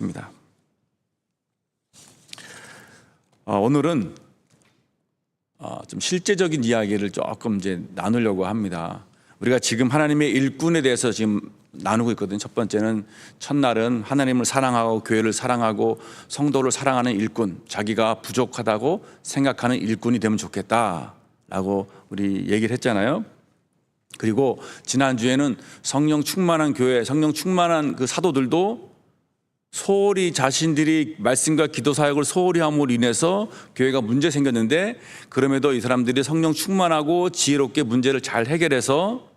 입니다. 오늘은 좀 실제적인 이야기를 조금 이제 나누려고 합니다. 우리가 지금 하나님의 일꾼에 대해서 지금 나누고 있거든요. 첫 번째는 첫날은 하나님을 사랑하고 교회를 사랑하고 성도를 사랑하는 일꾼, 자기가 부족하다고 생각하는 일꾼이 되면 좋겠다라고 우리 얘기를 했잖아요. 그리고 지난주에는 성령 충만한 교회, 성령 충만한 그 사도들도 소홀히 자신들이 말씀과 기도 사역을 소홀히 함으로 인해서 교회가 문제 생겼는데, 그럼에도 이 사람들이 성령 충만하고 지혜롭게 문제를 잘 해결해서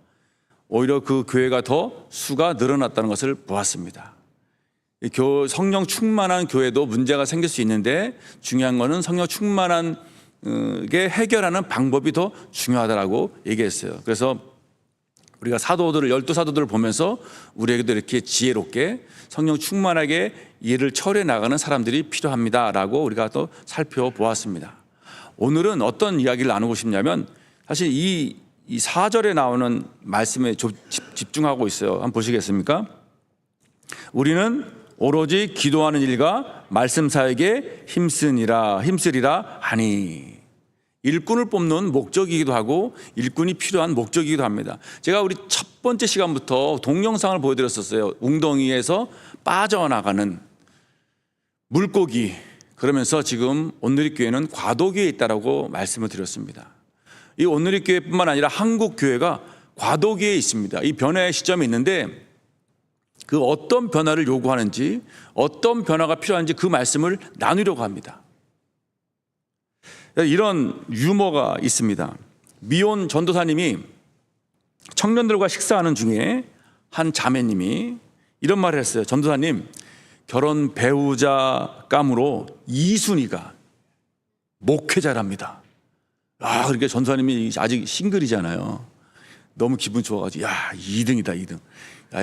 오히려 그 교회가 더 수가 늘어났다는 것을 보았습니다. 성령 충만한 교회도 문제가 생길 수 있는데, 중요한 것은 성령 충만한 게 해결하는 방법이 더 중요하다고 얘기했어요. 그래서 우리가 사도들을, 12사도들을 보면서 우리에게도 이렇게 지혜롭게 성령 충만하게 일을 처리해 나가는 사람들이 필요합니다라고 우리가 또 살펴보았습니다. 오늘은 어떤 이야기를 나누고 싶냐면, 사실 이 4절에 나오는 말씀에 집중하고 있어요. 한번 보시겠습니까? 우리는 오로지 기도하는 일과 말씀 사역에 힘쓰리라 하니. 일꾼을 뽑는 목적이기도 하고 일꾼이 필요한 목적이기도 합니다. 제가 우리 첫 번째 시간부터 동영상을 보여드렸었어요. 웅덩이에서 빠져나가는 물고기, 그러면서 지금 온누리교회는 과도기에 있다라고 말씀을 드렸습니다. 이 온누리교회뿐만 아니라 한국교회가 과도기에 있습니다. 이 변화의 시점이 있는데, 그 어떤 변화를 요구하는지, 어떤 변화가 필요한지 그 말씀을 나누려고 합니다. 이런 유머가 있습니다. 미혼 전도사님이 청년들과 식사하는 중에 한 자매님이 이런 말을 했어요. 전도사님, 결혼 배우자 감으로 2순위가 목회자랍니다. 그러니까 전도사님이 아직 싱글이잖아요. 너무 기분 좋아가지고 2등이다 2등.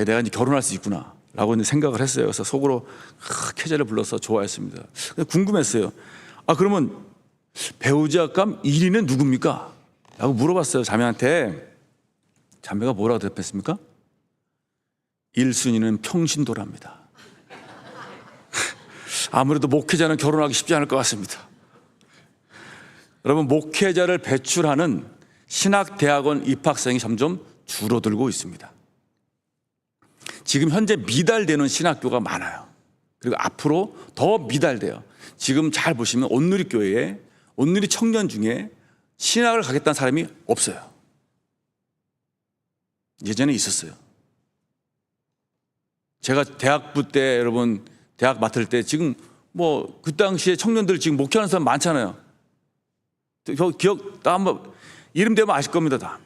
내가 이제 결혼할 수 있구나 라고 이제 생각을 했어요. 그래서 속으로 캐자를 불러서 좋아했습니다. 궁금했어요. 그러면 배우자감 1위는 누굽니까? 라고 물어봤어요, 자매한테. 자매가 뭐라고 대답했습니까? 1순위는 평신도랍니다. 아무래도 목회자는 결혼하기 쉽지 않을 것 같습니다. 여러분, 목회자를 배출하는 신학대학원 입학생이 점점 줄어들고 있습니다. 지금 현재 미달되는 신학교가 많아요. 그리고 앞으로 더 미달돼요. 지금 잘 보시면 온누리교회에, 온누리 청년 중에 신학을 가겠다는 사람이 없어요. 예전에 있었어요. 제가 대학부 때, 여러분 대학 맡을 때, 지금 그 당시에 청년들 지금 목회하는 사람 많잖아요. 기억 다 한번 이름 대면 아실 겁니다. 다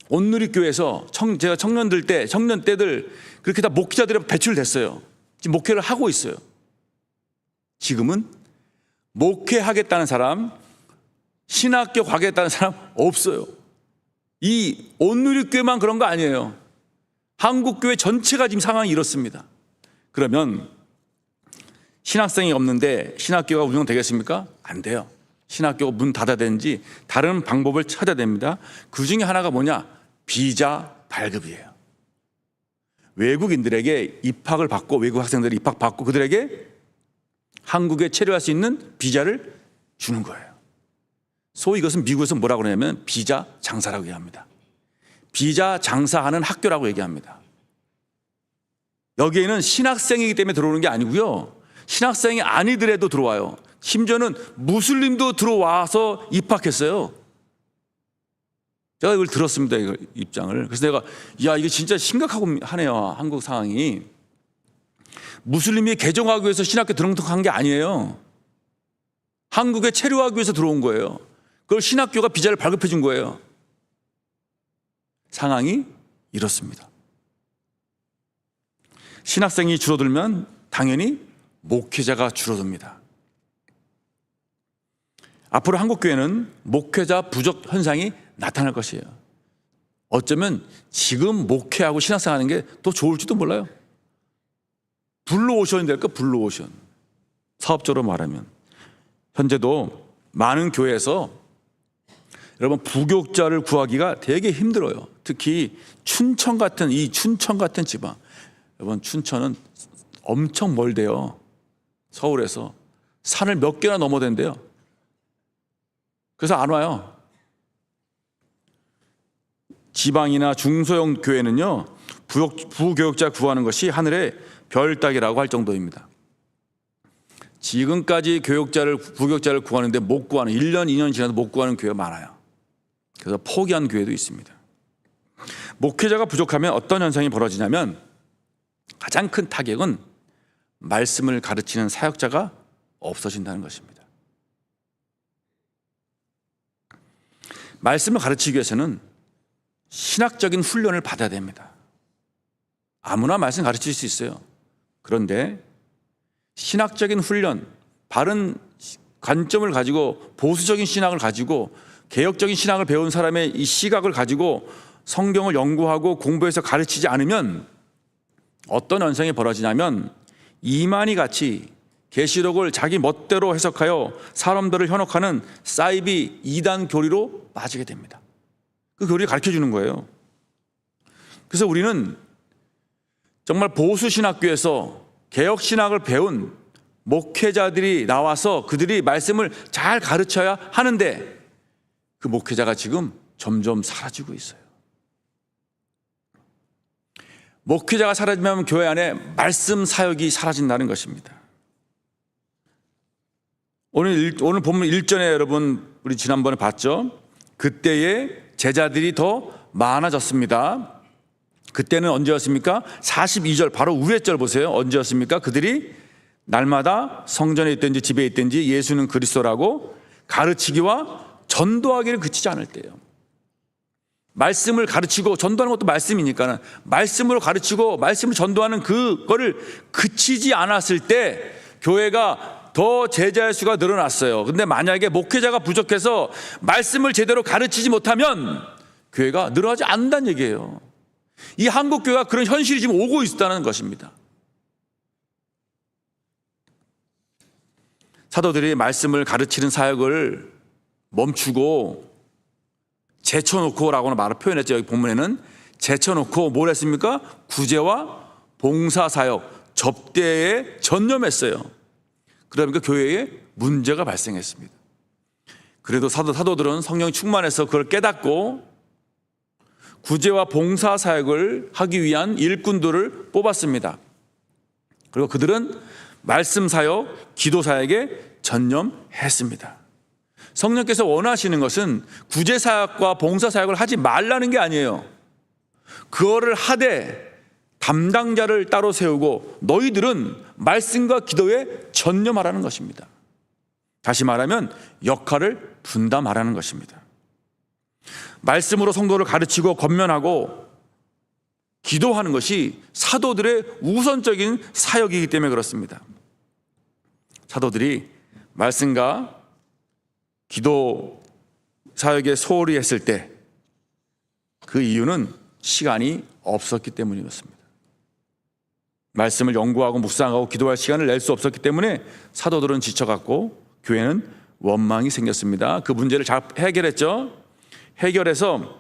온누리교회에서 제가 청년 때들 그렇게 다 목회자들이 배출됐어요. 지금 목회를 하고 있어요. 지금은 목회하겠다는 사람, 신학교 가겠다는 사람 없어요. 이 온누리교회만 그런 거 아니에요. 한국교회 전체가 지금 상황이 이렇습니다. 그러면 신학생이 없는데 신학교가 운영되겠습니까? 안 돼요. 신학교가 문 닫아야 되는지 다른 방법을 찾아야 됩니다. 그 중에 하나가 뭐냐? 비자 발급이에요. 외국인들에게 입학을 받고, 외국 학생들이 입학받고 그들에게 한국에 체류할 수 있는 비자를 주는 거예요. 소위 이것은 미국에서 뭐라고 그러냐면 비자 장사라고 얘기합니다. 비자 장사하는 학교라고 얘기합니다. 여기에는 신학생이기 때문에 들어오는 게 아니고요, 신학생이 아니더라도 들어와요. 심지어는 무슬림도 들어와서 입학했어요. 제가 이걸 들었습니다, 이 입장을. 그래서 내가 이게 진짜 심각하고 하네요, 한국 상황이. 무슬림이 개종하기 위해서 신학교 등록한 게 아니에요. 한국에 체류하기 위해서 들어온 거예요. 그걸 신학교가 비자를 발급해 준 거예요. 상황이 이렇습니다. 신학생이 줄어들면 당연히 목회자가 줄어듭니다. 앞으로 한국교회는 목회자 부족 현상이 나타날 것이에요. 어쩌면 지금 목회하고 신학생하는 게 더 좋을지도 몰라요. 블루오션이 될까? 블루오션. 사업적으로 말하면 현재도 많은 교회에서 여러분 부교육자를 구하기가 되게 힘들어요. 특히 춘천 같은 지방. 여러분 춘천은 엄청 멀대요. 서울에서 산을 몇 개나 넘어댄대요. 그래서 안 와요. 지방이나 중소형 교회는요, 부교육자 구하는 것이 하늘의 별 따기라고 할 정도입니다. 지금까지 부교육자를 구하는데 못 구하는, 1년, 2년 지나도 못 구하는 교회가 많아요. 그래서 포기한 교회도 있습니다. 목회자가 부족하면 어떤 현상이 벌어지냐면, 가장 큰 타격은 말씀을 가르치는 사역자가 없어진다는 것입니다. 말씀을 가르치기 위해서는 신학적인 훈련을 받아야 됩니다. 아무나 말씀 가르칠 수 있어요. 그런데 신학적인 훈련, 바른 관점을 가지고 보수적인 신학을 가지고 개혁적인 신학을 배운 사람의 이 시각을 가지고 성경을 연구하고 공부해서 가르치지 않으면 어떤 현상이 벌어지냐면, 이만희 같이 계시록을 자기 멋대로 해석하여 사람들을 현혹하는 사이비 이단 교리로 빠지게 됩니다. 그 교리를 가르쳐 주는 거예요. 그래서 우리는 정말 보수 신학교에서 개혁 신학을 배운 목회자들이 나와서 그들이 말씀을 잘 가르쳐야 하는데, 그 목회자가 지금 점점 사라지고 있어요. 목회자가 사라지면 교회 안에 말씀 사역이 사라진다는 것입니다. 오늘 본문 1절에 여러분, 우리 지난번에 봤죠? 그때에 제자들이 더 많아졌습니다. 그때는 언제였습니까? 42절 바로 위에 절 보세요. 언제였습니까? 그들이 날마다 성전에 있든지 집에 있든지 예수는 그리스도라고 가르치기와 전도하기를 그치지 않을 때예요. 말씀을 가르치고 전도하는 것도 말씀이니까 말씀으로 가르치고 말씀을 전도하는 그거를 그치지 않았을 때 교회가 더 제자의 수가 늘어났어요. 근데 만약에 목회자가 부족해서 말씀을 제대로 가르치지 못하면 교회가 늘어나지 않는다는 얘기예요. 이 한국 교회가 그런 현실이 지금 오고 있다는 것입니다. 사도들이 말씀을 가르치는 사역을 멈추고 제쳐놓고라고는 말을 표현했죠. 여기 본문에는 제쳐놓고 뭘 했습니까? 구제와 봉사사역, 접대에 전념했어요. 그러니까 교회에 문제가 발생했습니다. 그래도 사도들은 성령이 충만해서 그걸 깨닫고 구제와 봉사사역을 하기 위한 일꾼들을 뽑았습니다. 그리고 그들은 말씀사역, 기도사역에 전념했습니다. 성령께서 원하시는 것은 구제사역과 봉사사역을 하지 말라는 게 아니에요. 그거를 하되 담당자를 따로 세우고 너희들은 말씀과 기도에 전념하라는 것입니다. 다시 말하면 역할을 분담하라는 것입니다. 말씀으로 성도를 가르치고 권면하고 기도하는 것이 사도들의 우선적인 사역이기 때문에 그렇습니다. 사도들이 말씀과 기도 사역에 소홀히 했을 때 그 이유는 시간이 없었기 때문이었습니다. 말씀을 연구하고 묵상하고 기도할 시간을 낼 수 없었기 때문에 사도들은 지쳐갔고 교회는 원망이 생겼습니다. 그 문제를 잘 해결했죠. 해결해서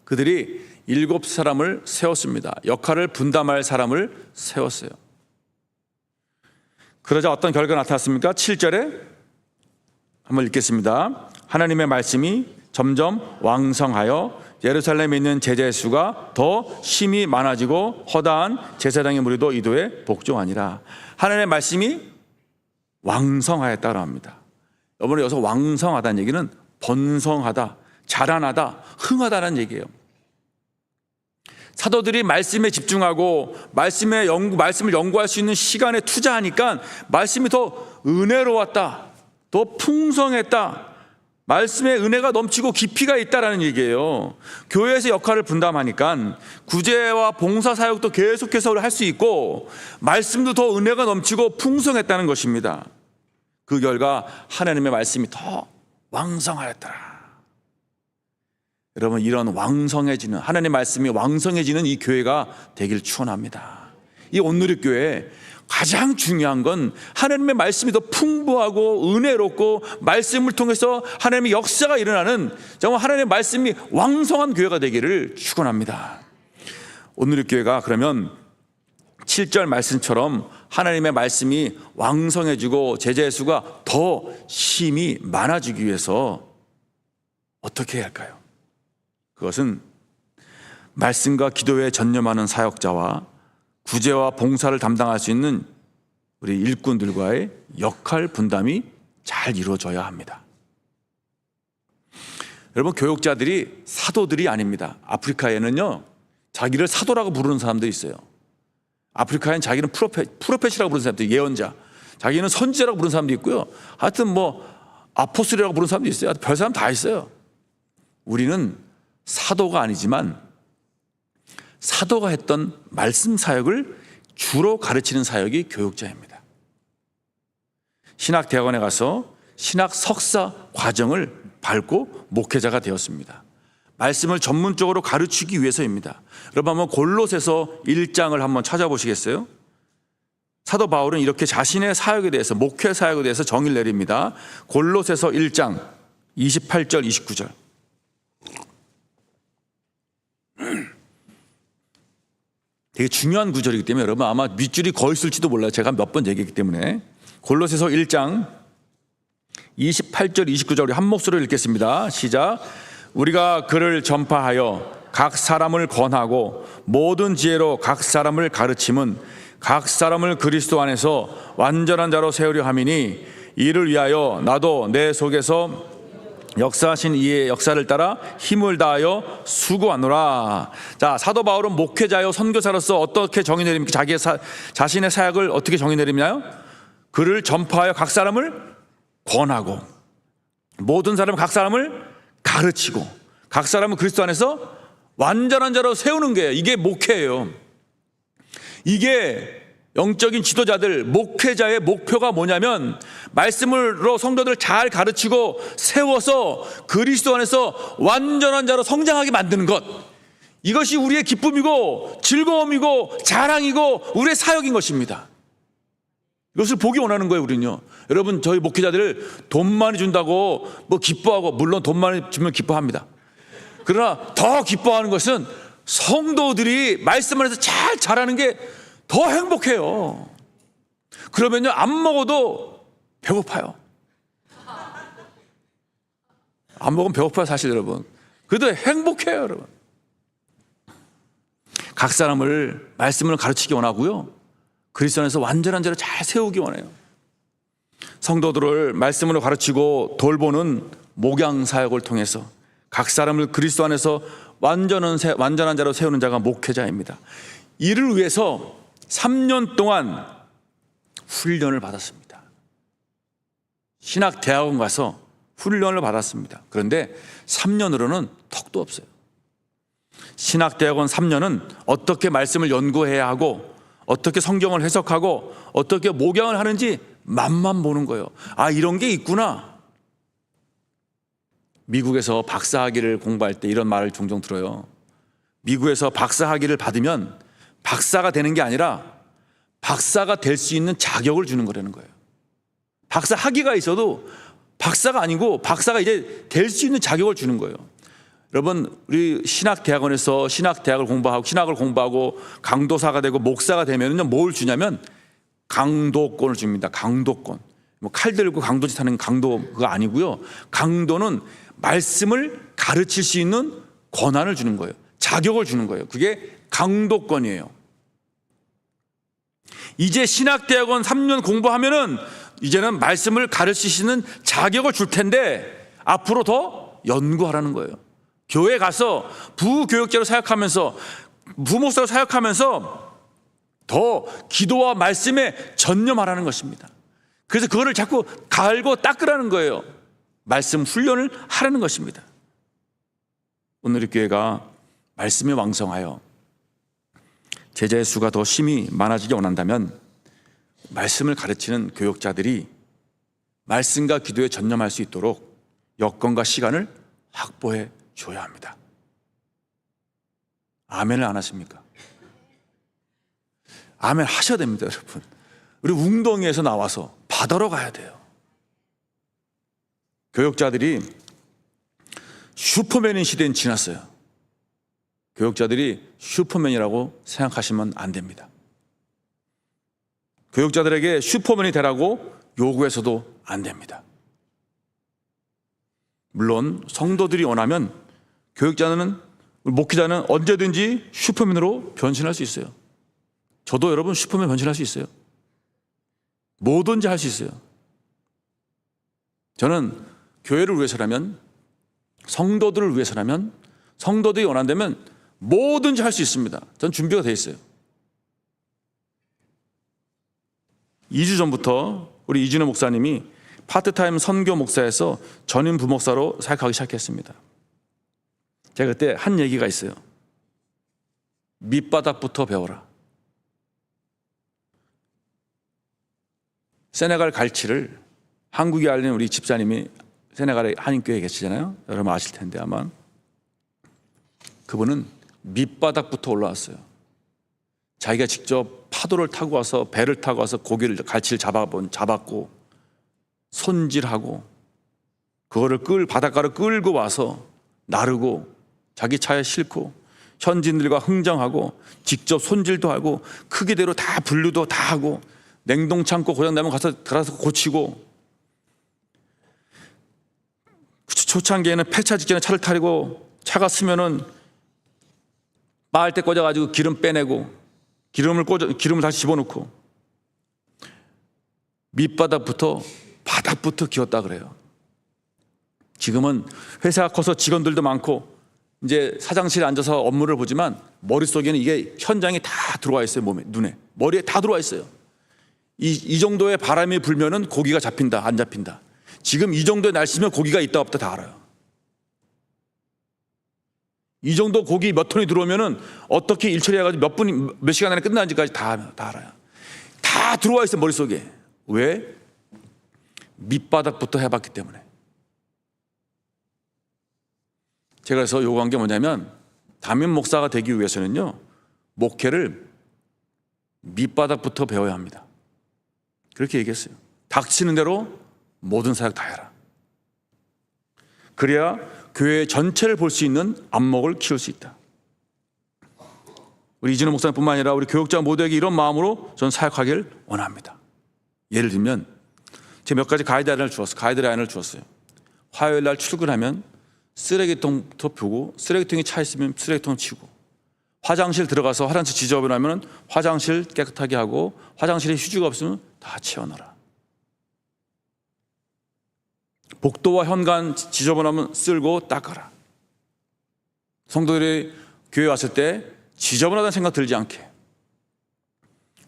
그들이 7사람을 세웠습니다. 역할을 분담할 사람을 세웠어요. 그러자 어떤 결과가 나타났습니까? 7절에 한번 읽겠습니다. 하나님의 말씀이 점점 왕성하여 예루살렘에 있는 제자의 수가 더 심히 많아지고 허다한 제사장의 무리도 이도에 복종하니라. 하나님의 말씀이 왕성하였다고 합니다. 여러분, 여기서 왕성하다는 얘기는 번성하다, 자라나다, 흥하다는 얘기예요. 사도들이 말씀에 집중하고 말씀을 연구할 수 있는 시간에 투자하니까 말씀이 더 은혜로웠다, 더 풍성했다, 말씀의 은혜가 넘치고 깊이가 있다라는 얘기예요. 교회에서 역할을 분담하니까 구제와 봉사 사역도 계속해서 할 수 있고 말씀도 더 은혜가 넘치고 풍성했다는 것입니다. 그 결과 하나님의 말씀이 더 왕성하였더라. 여러분, 이런 왕성해지는, 하나님의 말씀이 왕성해지는 이 교회가 되길 축원합니다. 이 온누리교회 가장 중요한 건 하나님의 말씀이 더 풍부하고 은혜롭고 말씀을 통해서 하나님의 역사가 일어나는, 정말 하나님의 말씀이 왕성한 교회가 되기를 축원합니다. 온누리교회가 그러면 7절 말씀처럼 하나님의 말씀이 왕성해지고 제자의 수가 더 심히 많아지기 위해서 어떻게 해야 할까요? 그것은 말씀과 기도에 전념하는 사역자와 구제와 봉사를 담당할 수 있는 우리 일꾼들과의 역할 분담이 잘 이루어져야 합니다. 여러분, 교육자들이 사도들이 아닙니다. 아프리카에는요, 자기를 사도라고 부르는 사람들이 있어요. 아프리카엔 자기는 프로펫이라고 부르는 사람들, 예언자, 자기는 선지자라고 부르는 사람도 있고요. 하여튼 아포스리라고 부르는 사람도 있어요. 별 사람 다 있어요. 우리는 사도가 아니지만 사도가 했던 말씀 사역을 주로 가르치는 사역이 교육자입니다. 신학대학원에 가서 신학 석사 과정을 밟고 목회자가 되었습니다. 말씀을 전문적으로 가르치기 위해서입니다. 여러분, 한번 골로새서 1장을 한번 찾아보시겠어요? 사도 바울은 이렇게 자신의 사역에 대해서, 목회 사역에 대해서 정의를 내립니다. 골로새서 1장 28절 29절. 되게 중요한 구절이기 때문에 여러분 아마 밑줄이 거의 있을지도 몰라요. 제가 몇 번 얘기했기 때문에. 골로새서 1장 28절 29절 우리 한 목소리로 읽겠습니다. 시작. 우리가 그를 전파하여 각 사람을 권하고 모든 지혜로 각 사람을 가르침은 각 사람을 그리스도 안에서 완전한 자로 세우려 함이니 이를 위하여 나도 내 속에서 역사하신 이의 역사를 따라 힘을 다하여 수고하노라. 자, 사도 바울은 목회자요 선교사로서 어떻게 정의 내립니까? 자신의 사역을 어떻게 정의 내리나요? 그를 전파하여 각 사람을 권하고 모든 사람 각 사람을 가르치고 각 사람은 그리스도 안에서 완전한 자로 세우는 거예요. 이게 목회예요. 이게 영적인 지도자들, 목회자의 목표가 뭐냐면 말씀으로 성도들 잘 가르치고 세워서 그리스도 안에서 완전한 자로 성장하게 만드는 것. 이것이 우리의 기쁨이고 즐거움이고 자랑이고 우리의 사역인 것입니다. 이것을 보기 원하는 거예요, 우리는요. 여러분, 저희 목회자들 돈 많이 준다고 기뻐하고, 물론 돈 많이 주면 기뻐합니다. 그러나 더 기뻐하는 것은 성도들이 말씀 안에서 잘 자라는 게 더 행복해요. 그러면요, 안 먹어도 배고파요. 안 먹으면 배고파요, 사실 여러분. 그래도 행복해요, 여러분. 각 사람을 말씀을 가르치기 원하고요. 그리스도 안에서 완전한 자로 잘 세우기 원해요. 성도들을 말씀으로 가르치고 돌보는 목양 사역을 통해서 각 사람을 그리스도 안에서 완전한 자로 세우는 자가 목회자입니다. 이를 위해서 3년 동안 훈련을 받았습니다. 신학대학원 가서 훈련을 받았습니다. 그런데 3년으로는 턱도 없어요. 신학대학원 3년은 어떻게 말씀을 연구해야 하고 어떻게 성경을 해석하고 어떻게 목양을 하는지 맛만 보는 거예요. 아, 이런 게 있구나. 미국에서 박사학위를 공부할 때 이런 말을 종종 들어요. 미국에서 박사학위를 받으면 박사가 되는 게 아니라 박사가 될 수 있는 자격을 주는 거라는 거예요. 박사 학위가 있어도 박사가 아니고 박사가 이제 될 수 있는 자격을 주는 거예요. 여러분, 우리 신학대학원에서 신학대학을 공부하고 신학을 공부하고 강도사가 되고 목사가 되면은요, 뭘 주냐면 강도권을 줍니다. 강도권. 칼 들고 강도짓 하는 강도 그거 아니고요. 강도는 말씀을 가르칠 수 있는 권한을 주는 거예요. 자격을 주는 거예요. 그게 강도권이에요. 이제 신학대학원 3년 공부하면은 이제는 말씀을 가르치시는 자격을 줄 텐데 앞으로 더 연구하라는 거예요. 교회 가서 부교육자로 사역하면서 부목사로 사역하면서 더 기도와 말씀에 전념하라는 것입니다. 그래서 그거를 자꾸 갈고 닦으라는 거예요. 말씀 훈련을 하라는 것입니다. 오늘의 교회가 말씀이 왕성하여 제자의 수가 더 심히 많아지기 원한다면 말씀을 가르치는 교육자들이 말씀과 기도에 전념할 수 있도록 여건과 시간을 확보해 줘야 합니다. 아멘을 안 하십니까? 아멘 하셔야 됩니다, 여러분. 우리 웅덩이에서 나와서 바다로 가야 돼요. 교육자들이 슈퍼맨인 시대는 지났어요. 교육자들이 슈퍼맨이라고 생각하시면 안 됩니다. 교육자들에게 슈퍼맨이 되라고 요구해서도 안 됩니다. 물론 성도들이 원하면 교육자는, 목회자는 언제든지 슈퍼맨으로 변신할 수 있어요. 저도 여러분 슈퍼맨 변신할 수 있어요. 뭐든지 할 수 있어요. 저는 교회를 위해서라면, 성도들을 위해서라면, 성도들이 원한다면 뭐든지 할 수 있습니다. 전 준비가 되어 있어요. 2주 전부터 우리 이진호 목사님이 파트타임 선교 목사에서 전임 부목사로 사역하기 시작했습니다. 제가 그때 한 얘기가 있어요. 밑바닥부터 배워라. 세네갈 갈치를 한국에 알린 우리 집사님이 세네갈의 한인교회에 계시잖아요. 여러분 아실 텐데 아마. 그분은 밑바닥부터 올라왔어요. 자기가 직접 파도를 타고 와서, 배를 타고 와서 고기를, 갈치를 잡았고 손질하고 그거를 바닷가로 끌고 와서 나르고 자기 차에 싣고 현지인들과 흥정하고 직접 손질도 하고 크기대로 다 분류도 다 하고 냉동창고 고장나면 가서 고치고, 초창기에는 폐차 직전에 차를 타고 차가 쓰면은 빨대 꽂아가지고 기름 빼내고 기름을 다시 집어넣고 밑바닥부터 바닥부터 기었다 그래요. 지금은 회사가 커서 직원들도 많고 이제 사장실에 앉아서 업무를 보지만 머릿속에는 이게 현장이 다 들어와 있어요. 몸에, 눈에, 머리에 다 들어와 있어요. 이 정도의 바람이 불면은 고기가 잡힌다, 안 잡힌다. 지금 이 정도의 날씨면 고기가 있다 없다 다 알아요. 이 정도 고기 몇 톤이 들어오면은 어떻게 일 처리해가지고 몇 시간 안에 끝나는지까지 다 알아요. 다 들어와 있어요, 머릿속에. 왜? 밑바닥부터 해봤기 때문에. 제가 그래서 요구한 게 뭐냐면, 담임 목사가 되기 위해서는요, 목회를 밑바닥부터 배워야 합니다. 그렇게 얘기했어요. 닥치는 대로 모든 사역 다 해라. 그래야 교회 전체를 볼 수 있는 안목을 키울 수 있다. 우리 이진호 목사님뿐만 아니라 우리 교육자 모두에게 이런 마음으로 저는 사역하길 원합니다. 예를 들면 제가 몇 가지 가이드라인을 주었어요. 화요일 날 출근하면 쓰레기통부터 보고, 쓰레기통이 차 있으면 쓰레기통 치우고, 화장실 들어가서 화장실 지저분하면 화장실 깨끗하게 하고, 화장실에 휴지가 없으면 다 치워놔라. 복도와 현관 지저분하면 쓸고 닦아라. 성도들이 교회 왔을 때 지저분하다는 생각 들지 않게,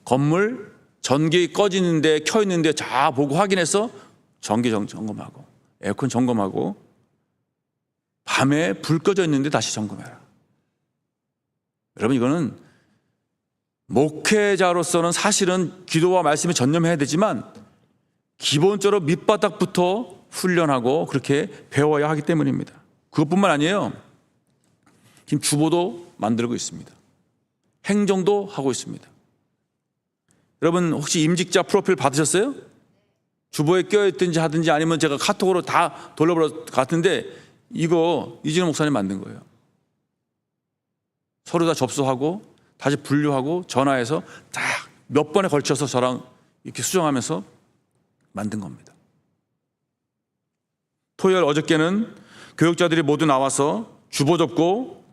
건물 전기 꺼지는데 켜 있는데 자 보고 확인해서 전기 점검하고, 에어컨 점검하고, 밤에 불 꺼져 있는데 다시 점검해라. 여러분, 이거는 목회자로서는 사실은 기도와 말씀에 전념해야 되지만 기본적으로 밑바닥부터 훈련하고 그렇게 배워야 하기 때문입니다. 그것뿐만 아니에요. 지금 주보도 만들고 있습니다. 행정도 하고 있습니다. 여러분 혹시 임직자 프로필 받으셨어요? 주보에 껴있든지 하든지 아니면 제가 카톡으로 다 돌려버려 같은데, 이거 이진호 목사님 만든 거예요. 서로 다 접수하고 다시 분류하고 전화해서 다 몇 번에 걸쳐서 저랑 이렇게 수정하면서 만든 겁니다. 토요일 어저께는 교육자들이 모두 나와서 주보 접고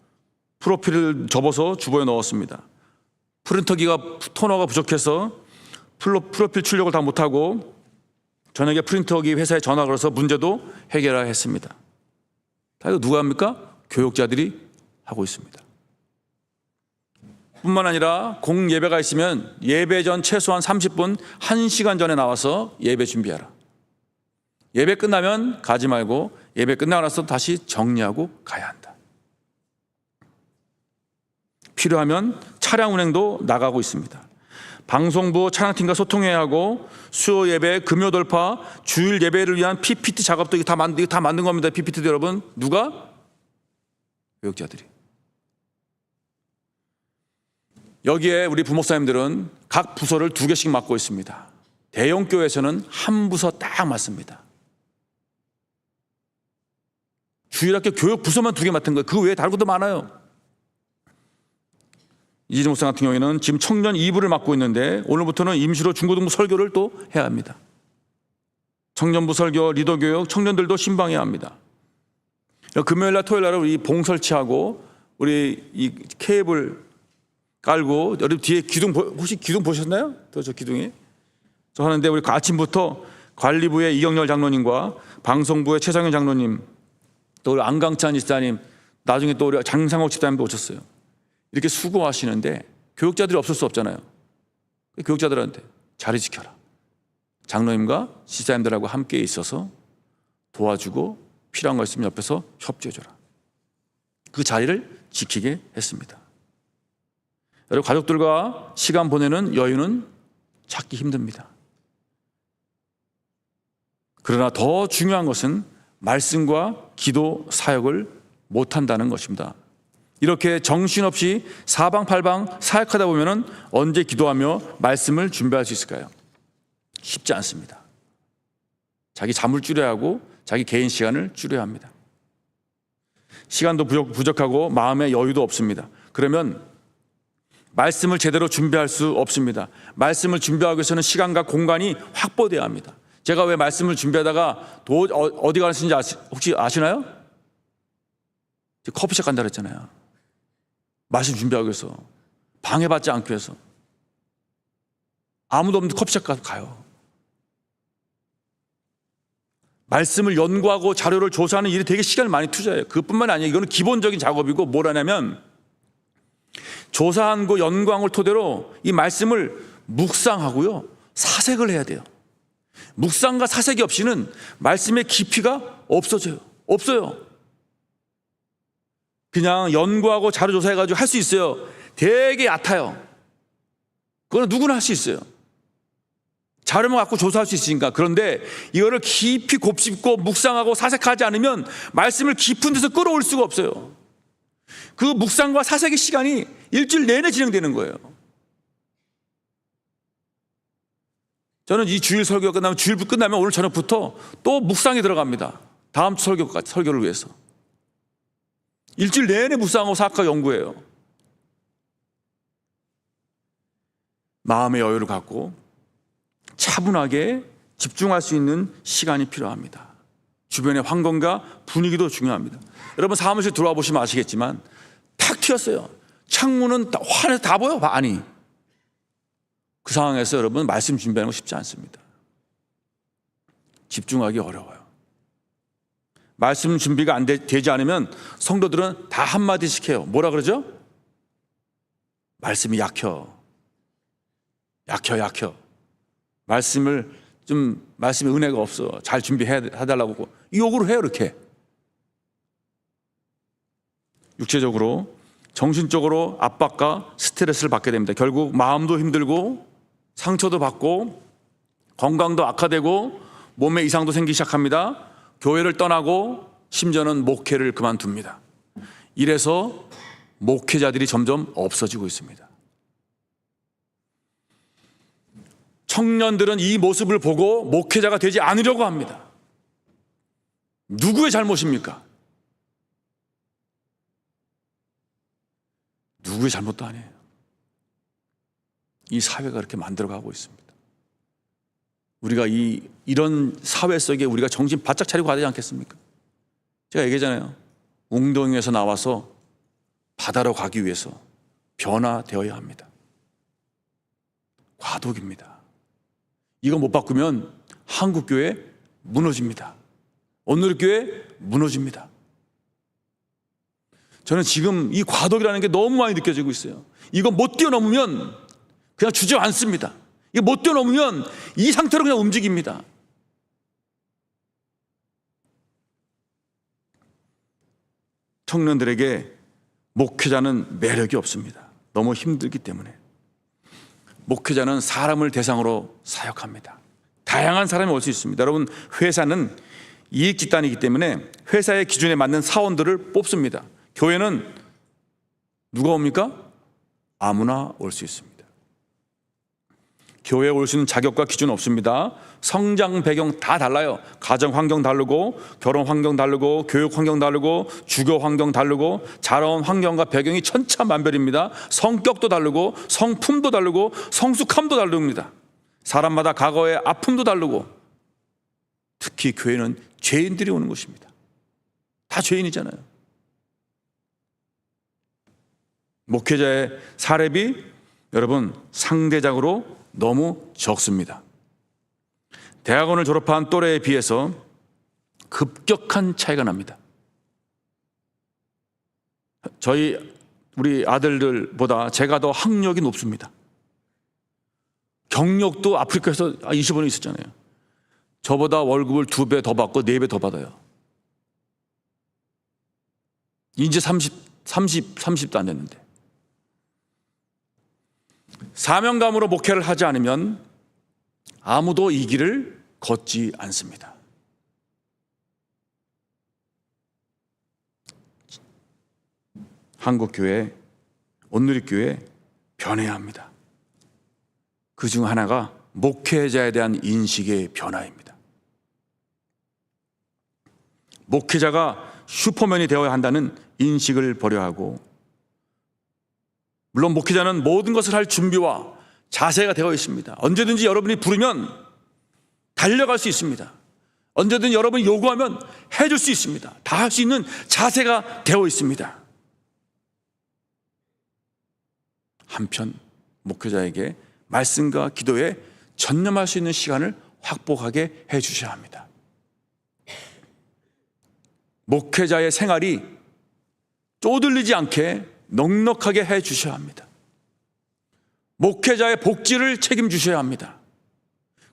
프로필을 접어서 주보에 넣었습니다. 프린터기가 토너가 부족해서 프로필 출력을 다 못하고 저녁에 프린터기 회사에 전화 걸어서 문제도 해결했습니다. 다 이거 누가 합니까? 교육자들이 하고 있습니다. 뿐만 아니라 공예배가 있으면 예배 전 최소한 30분, 1시간 전에 나와서 예배 준비하라. 예배 끝나면 가지 말고 예배 끝나고 나서 다시 정리하고 가야 한다. 필요하면 차량 운행도 나가고 있습니다. 방송부 차량팀과 소통해야 하고, 수요 예배, 금요 돌파, 주일 예배를 위한 PPT 작업도 다 만든 겁니다. PPT도 여러분, 누가? 교육자들이. 여기에 우리 부목사님들은 각 부서를 2개씩 맡고 있습니다. 대형 교회에서는 한 부서 딱 맡습니다. 주일학교 교육 부서만 2개 맡은 거예요. 그 외에 다른 것도 많아요. 이재정 목사 같은 경우에는 지금 청년 2부를 맡고 있는데 오늘부터는 임시로 중고등부 설교를 또 해야 합니다. 청년부 설교, 리더 교육, 청년들도 신방해야 합니다. 금요일날 토요일날 우리 봉 설치하고 우리 이 케이블 깔고 여러분 뒤에 기둥 혹시 기둥 보셨나요? 저 기둥이 저 하는데 우리 아침부터 관리부의 이경렬 장로님과 방송부의 최상현 장로님 또 우리 안강찬 집사님 나중에 또 우리 장상옥 집사님도 오셨어요. 이렇게 수고하시는데 교육자들이 없을 수 없잖아요. 교육자들한테 자리 지켜라. 장로님과 집사님들하고 함께 있어서 도와주고 필요한 거 있으면 옆에서 협조해줘라. 그 자리를 지키게 했습니다. 여러분 가족들과 시간 보내는 여유는 찾기 힘듭니다. 그러나 더 중요한 것은 말씀과 기도 사역을 못한다는 것입니다. 이렇게 정신없이 사방팔방 사역하다 보면 언제 기도하며 말씀을 준비할 수 있을까요? 쉽지 않습니다. 자기 잠을 줄여야 하고 자기 개인 시간을 줄여야 합니다. 시간도 부족하고 마음의 여유도 없습니다. 그러면 말씀을 제대로 준비할 수 없습니다. 말씀을 준비하기 위해서는 시간과 공간이 확보돼야 합니다. 제가 왜 말씀을 준비하다가 어디 가는지 혹시 아시나요? 커피숍 간다 그랬잖아요. 말씀 준비하기 위해서 방해받지 않기 위해서 아무도 없는 커피숍 가요. 말씀을 연구하고 자료를 조사하는 일이 되게 시간을 많이 투자해요. 그것뿐만 아니에요. 이거는 기본적인 작업이고 뭘 하냐면 조사한 거 연구한 걸 토대로 이 말씀을 묵상하고요 사색을 해야 돼요. 묵상과 사색이 없이는 말씀의 깊이가 없어요. 그냥 연구하고 자료 조사해가지고 할 수 있어요. 되게 얕아요. 그거는 누구나 할 수 있어요. 자료만 갖고 조사할 수 있으니까. 그런데 이거를 깊이 곱씹고 묵상하고 사색하지 않으면 말씀을 깊은 데서 끌어올 수가 없어요. 그 묵상과 사색의 시간이 일주일 내내 진행되는 거예요. 저는 이 주일 설교가 끝나면 주일부 끝나면 오늘 저녁부터 또 묵상에 들어갑니다. 다음 주 설교를 위해서. 일주일 내내 묵상하고 사악하고 연구해요. 마음의 여유를 갖고 차분하게 집중할 수 있는 시간이 필요합니다. 주변의 환경과 분위기도 중요합니다. 여러분 사무실 들어와 보시면 아시겠지만 탁 튀었어요. 창문은 환해서 다 보여? 아니. 그 상황에서 여러분 말씀 준비하는 거 쉽지 않습니다. 집중하기 어려워요. 말씀 준비가 되지 않으면 성도들은 다 한마디씩 해요. 뭐라 그러죠? 말씀이 약혀. 말씀의 은혜가 없어. 잘 준비해달라고 요구를 해요. 이렇게 육체적으로 정신적으로 압박과 스트레스를 받게 됩니다. 결국 마음도 힘들고 상처도 받고 건강도 악화되고 몸에 이상도 생기기 시작합니다. 교회를 떠나고 심지어는 목회를 그만둡니다. 이래서 목회자들이 점점 없어지고 있습니다. 청년들은 이 모습을 보고 목회자가 되지 않으려고 합니다. 누구의 잘못입니까? 누구의 잘못도 아니에요. 이 사회가 그렇게 만들어가고 있습니다. 우리가 이런 사회 속에 우리가 정신 바짝 차리고 가야 되지 않겠습니까? 제가 얘기했잖아요. 웅덩이에서 나와서 바다로 가기 위해서 변화되어야 합니다. 과도기입니다. 이거 못 바꾸면 한국교회 무너집니다. 오늘교회 무너집니다. 저는 지금 이 과도기라는 게 너무 많이 느껴지고 있어요. 이거 못 뛰어넘으면 그냥 주저앉습니다. 이거 못 뛰어넘으면 이 상태로 그냥 움직입니다. 청년들에게 목회자는 매력이 없습니다. 너무 힘들기 때문에. 목회자는 사람을 대상으로 사역합니다. 다양한 사람이 올 수 있습니다. 여러분, 회사는 이익 집단이기 때문에 회사의 기준에 맞는 사원들을 뽑습니다. 교회는 누가 옵니까? 아무나 올 수 있습니다. 교회에 올 수 있는 자격과 기준은 없습니다. 성장 배경 다 달라요. 가정 환경 다르고, 결혼 환경 다르고, 교육 환경 다르고, 주거 환경 다르고, 자라온 환경과 배경이 천차만별입니다. 성격도 다르고, 성품도 다르고, 성숙함도 다릅니다. 사람마다 과거의 아픔도 다르고, 특히 교회는 죄인들이 오는 곳입니다. 다 죄인이잖아요. 목회자의 사례비 여러분 상대적으로 너무 적습니다. 대학원을 졸업한 또래에 비해서 급격한 차이가 납니다. 우리 아들들보다 제가 더 학력이 높습니다. 경력도 아프리카에서 20원이 있었잖아요. 저보다 월급을 2배 더 받고 4배 더 받아요. 이제 30도 안 됐는데. 사명감으로 목회를 하지 않으면 아무도 이 길을 걷지 않습니다. 한국교회, 온누리교회 변해야 합니다. 그 중 하나가 목회자에 대한 인식의 변화입니다. 목회자가 슈퍼맨이 되어야 한다는 인식을 버려야 하고, 물론 목회자는 모든 것을 할 준비와 자세가 되어 있습니다. 언제든지 여러분이 부르면 달려갈 수 있습니다. 언제든지 여러분이 요구하면 해줄 수 있습니다. 다 할 수 있는 자세가 되어 있습니다. 한편 목회자에게 말씀과 기도에 전념할 수 있는 시간을 확보하게 해주셔야 합니다. 목회자의 생활이 쪼들리지 않게 넉넉하게 해주셔야 합니다. 목회자의 복지를 책임주셔야 합니다.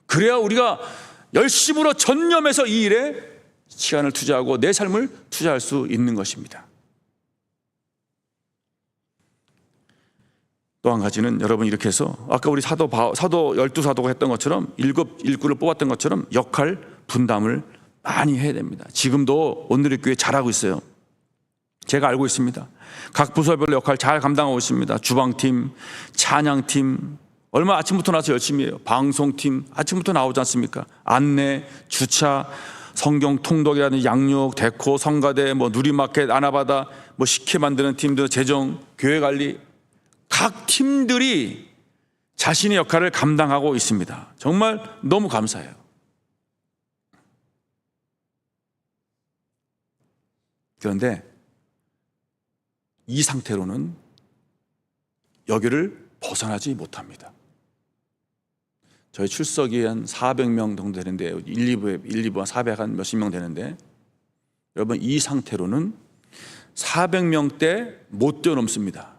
그래야 우리가 열심으로 전념해서 이 일에 시간을 투자하고 내 삶을 투자할 수 있는 것입니다. 또 한 가지는 여러분 이렇게 해서 아까 우리 사도 12사도가 했던 것처럼 일꾼을 뽑았던 것처럼 역할 분담을 많이 해야 됩니다. 지금도 온누리교회 잘하고 있어요. 제가 알고 있습니다. 각 부서별로 역할 잘 감당하고 있습니다. 주방팀, 찬양팀, 얼마 아침부터 나와서 열심히 해요. 방송팀 아침부터 나오지 않습니까? 안내, 주차, 성경 통독이라든지 양육, 데코, 성가대, 누리마켓, 아나바다, 식혜 만드는 팀들, 재정, 교회 관리, 각 팀들이 자신의 역할을 감당하고 있습니다. 정말 너무 감사해요. 그런데 이 상태로는 여기를 벗어나지 못합니다. 저희 출석이 한 400명 정도 되는데 1, 2부 한 400 한 몇십 명 되는데 여러분 이 상태로는 400명대 못 뛰어넘습니다.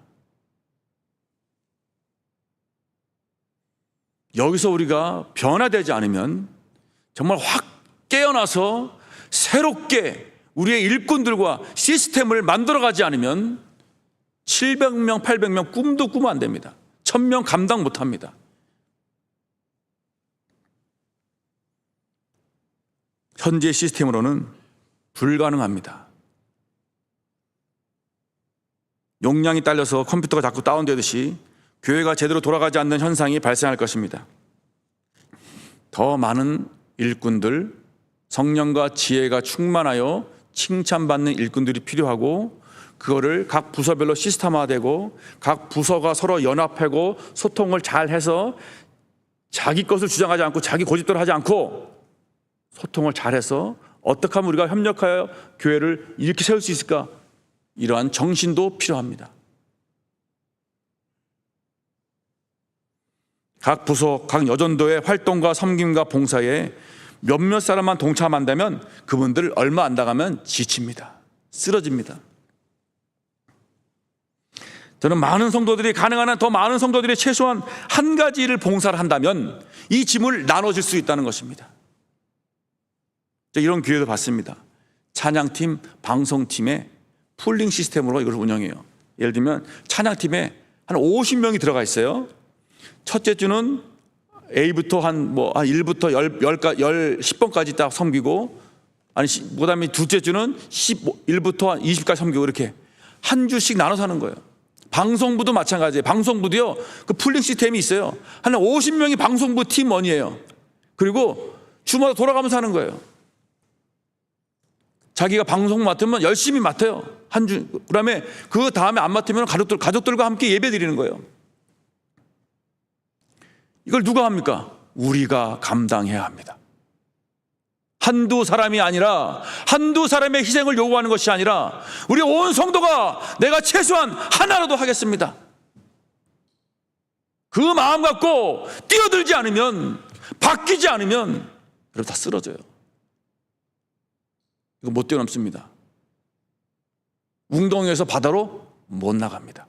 여기서 우리가 변화되지 않으면 정말 확 깨어나서 새롭게 우리의 일꾼들과 시스템을 만들어가지 않으면 700명, 800명 꿈도 꾸면 안 됩니다. 1000명 감당 못합니다. 현재 시스템으로는 불가능합니다. 용량이 딸려서 컴퓨터가 자꾸 다운되듯이 교회가 제대로 돌아가지 않는 현상이 발생할 것입니다. 더 많은 일꾼들, 성령과 지혜가 충만하여 칭찬받는 일꾼들이 필요하고, 그거를 각 부서별로 시스템화되고 각 부서가 서로 연합하고 소통을 잘 해서 자기 것을 주장하지 않고 자기 고집대로 하지 않고 소통을 잘해서 어떻게 하면 우리가 협력하여 교회를 이렇게 세울 수 있을까? 이러한 정신도 필요합니다. 각 부서, 각 여전도의 활동과 섬김과 봉사에 몇몇 사람만 동참한다면 그분들 얼마 안 나가면 지칩니다. 쓰러집니다. 저는 많은 성도들이 가능한 한 더 많은 성도들이 최소한 한 가지를 봉사를 한다면 이 짐을 나눠질 수 있다는 것입니다. 이런 기회도 봤습니다. 찬양팀, 방송팀의 풀링 시스템으로 이걸 운영해요. 예를 들면 찬양팀에 한 50명이 들어가 있어요. 첫째 주는 A부터 한 1부터 10번까지 딱 섬기고, 그 다음에 둘째 주는 1부터 20까지 섬기고, 이렇게 한 주씩 나눠서 하는 거예요. 방송부도 마찬가지예요. 방송부도요, 그 풀링 시스템이 있어요. 한 50명이 방송부 팀원이에요. 그리고 주마다 돌아가면서 하는 거예요. 자기가 방송 맡으면 열심히 맡아요. 한 주. 그다음에 그 다음에 안 맡으면 가족들과 함께 예배 드리는 거예요. 이걸 누가 합니까? 우리가 감당해야 합니다. 한두 사람이 아니라, 한두 사람의 희생을 요구하는 것이 아니라 우리 온 성도가 내가 최소한 하나라도 하겠습니다. 그 마음 갖고 뛰어들지 않으면, 바뀌지 않으면 여러분 다 쓰러져요. 이거 못 뛰어넘습니다. 웅덩이에서 바다로 못 나갑니다.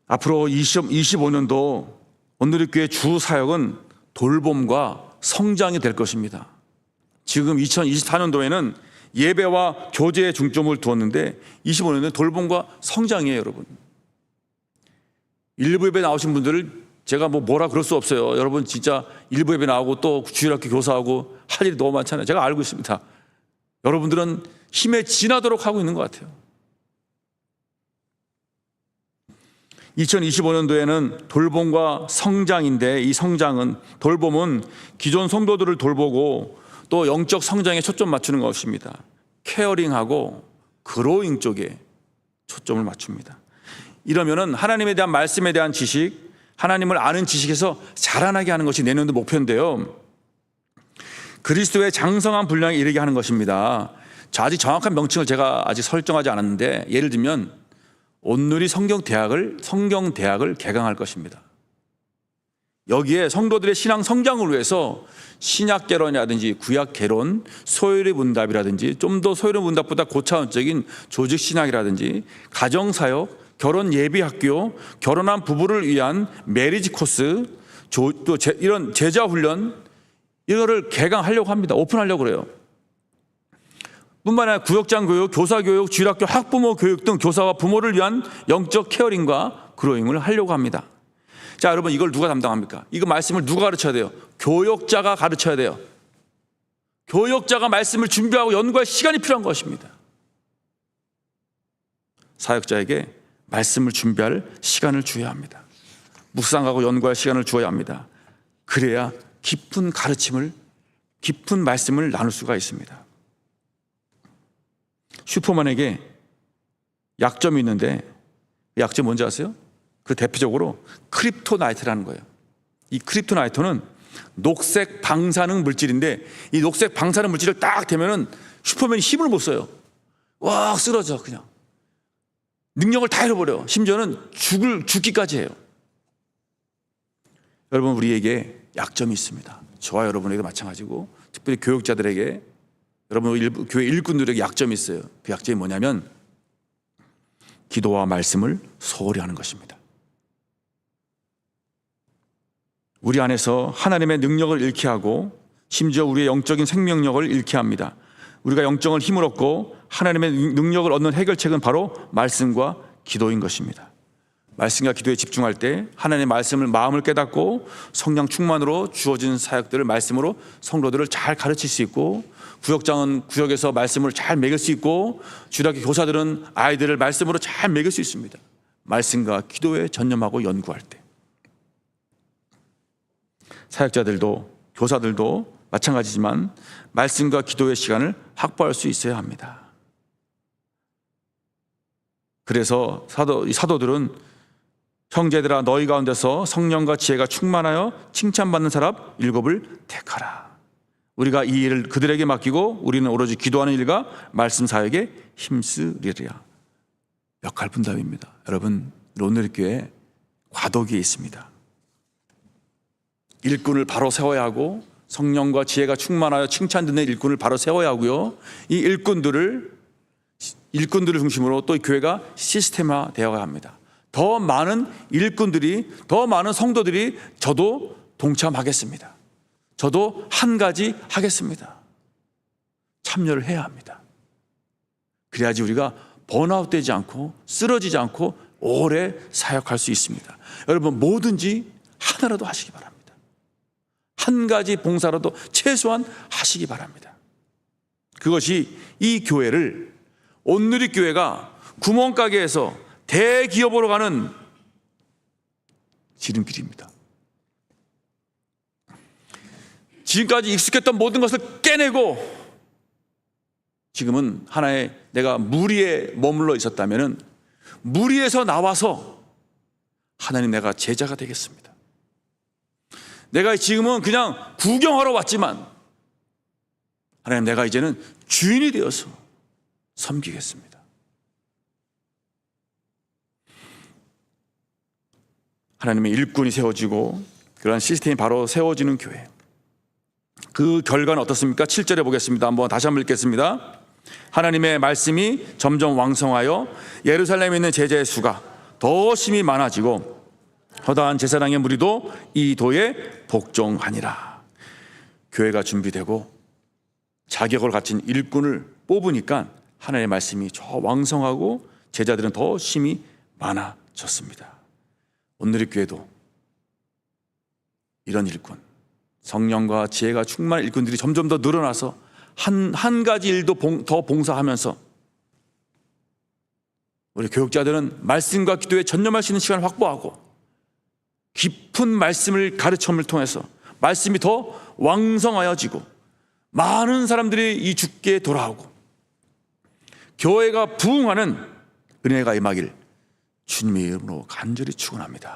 앞으로 25년도 온누리 교회 주 사역은 돌봄과 성장이 될 것입니다. 지금 2024년도에는 예배와 교제에 중점을 두었는데 25년도는 돌봄과 성장이에요, 여러분. 일부 예배 나오신 분들을 제가 뭐라 그럴 수 없어요. 여러분 진짜 일부 예배 나오고 또 주일학교 교사하고 할 일이 너무 많잖아요. 제가 알고 있습니다. 여러분들은 힘에 지나도록 하고 있는 것 같아요. 2025년도에는 돌봄과 성장인데, 이 성장은, 돌봄은 기존 성도들을 돌보고 또 영적 성장에 초점 맞추는 것입니다. 케어링하고 그로잉 쪽에 초점을 맞춥니다. 이러면은 하나님에 대한 말씀에 대한 지식, 하나님을 아는 지식에서 자라나게 하는 것이 내년도 목표인데요. 그리스도의 장성한 분량에 이르게 하는 것입니다. 아직 정확한 명칭을 제가 아직 설정하지 않았는데, 예를 들면 온누리 성경대학을 개강할 것입니다. 여기에 성도들의 신앙 성장을 위해서 신약개론이라든지 구약개론, 소요리 문답이라든지, 좀 더 소요리 문답보다 고차원적인 조직신학이라든지, 가정사역, 결혼 예비학교, 결혼한 부부를 위한 메리지 코스, 또 이런 제자훈련, 이거를 개강하려고 합니다. 오픈하려고 그래요. 뿐만 아니라 구역장 교육, 교사 교육, 주일학교 학부모 교육 등 교사와 부모를 위한 영적 케어링과 그로잉을 하려고 합니다. 자, 여러분, 이걸 누가 담당합니까? 이거 말씀을 누가 가르쳐야 돼요? 교역자가 가르쳐야 돼요. 교역자가 말씀을 준비하고 연구할 시간이 필요한 것입니다. 사역자에게 말씀을 준비할 시간을 주어야 합니다. 묵상하고 연구할 시간을 주어야 합니다. 그래야 깊은 가르침을, 깊은 말씀을 나눌 수가 있습니다. 슈퍼맨에게 약점이 있는데, 약점 뭔지 아세요? 그 대표적으로 크립토나이트라는 거예요. 이 크립토나이트는 녹색 방사능 물질인데, 이 녹색 방사능 물질을 딱 대면은 슈퍼맨이 힘을 못 써요. 와, 쓰러져. 그냥 능력을 다 잃어버려. 심지어는 죽기까지 해요. 여러분, 우리에게 약점이 있습니다. 저와 여러분에게 마찬가지고, 특별히 교육자들에게, 여러분 교회 일꾼들에게 약점이 있어요. 그 약점이 뭐냐면 기도와 말씀을 소홀히 하는 것입니다. 우리 안에서 하나님의 능력을 잃게 하고, 심지어 우리의 영적인 생명력을 잃게 합니다. 우리가 영적인 힘을 얻고 하나님의 능력을 얻는 해결책은 바로 말씀과 기도인 것입니다. 말씀과 기도에 집중할 때 하나님의 말씀을, 마음을 깨닫고 성령 충만으로 주어진 사역들을 말씀으로 성도들을 잘 가르칠 수 있고, 구역장은 구역에서 말씀을 잘 먹일 수 있고, 주일학교 교사들은 아이들을 말씀으로 잘 먹일 수 있습니다. 말씀과 기도에 전념하고 연구할 때. 사역자들도, 교사들도 마찬가지지만 말씀과 기도의 시간을 확보할 수 있어야 합니다. 그래서 사도들은 형제들아, 너희 가운데서 성령과 지혜가 충만하여 칭찬받는 사람 7을 택하라. 우리가 이 일을 그들에게 맡기고 우리는 오로지 기도하는 일과 말씀 사역에 힘쓰리라. 역할 분담입니다. 여러분, 온누리 교회에 과도기에 있습니다. 일꾼을 바로 세워야 하고, 성령과 지혜가 충만하여 칭찬 듣는 일꾼을 바로 세워야 하고요. 이 일꾼들을 중심으로 또 이 교회가 시스템화 되어야 합니다. 더 많은 일꾼들이, 더 많은 성도들이 저도 동참하겠습니다. 저도 한 가지 하겠습니다. 참여를 해야 합니다. 그래야지 우리가 번아웃 되지 않고 쓰러지지 않고 오래 사역할 수 있습니다. 여러분, 뭐든지 하나라도 하시기 바랍니다. 한 가지 봉사라도 최소한 하시기 바랍니다. 그것이 이 교회를 온누리교회가 구멍가게에서 대기업으로 가는 지름길입니다. 지금까지 익숙했던 모든 것을 깨내고 지금은 하나의 내가 무리에 머물러 있었다면 무리에서 나와서 하나님 내가 제자가 되겠습니다. 내가 지금은 그냥 구경하러 왔지만 하나님 내가 이제는 주인이 되어서 섬기겠습니다. 하나님의 일꾼이 세워지고 그러한 시스템이 바로 세워지는 교회. 그 결과는 어떻습니까? 7절에 보겠습니다. 다시 한번 읽겠습니다. 하나님의 말씀이 점점 왕성하여 예루살렘에 있는 제자의 수가 더 심히 많아지고 허다한 제사장의 무리도 이 도에 복종하니라. 교회가 준비되고 자격을 갖춘 일꾼을 뽑으니까 하나님의 말씀이 더 왕성하고 제자들은 더 심히 많아졌습니다. 오늘의 교회도 이런 일꾼, 성령과 지혜가 충만한 일꾼들이 점점 더 늘어나서 한 가지 일도 더 봉사하면서 우리 교육자들은 말씀과 기도에 전념할 수 있는 시간을 확보하고 깊은 말씀을 가르침을 통해서 말씀이 더 왕성하여지고 많은 사람들이 이 주께 돌아오고 교회가 부흥하는 은혜가 임하길 주님의 이름으로 간절히 축원합니다.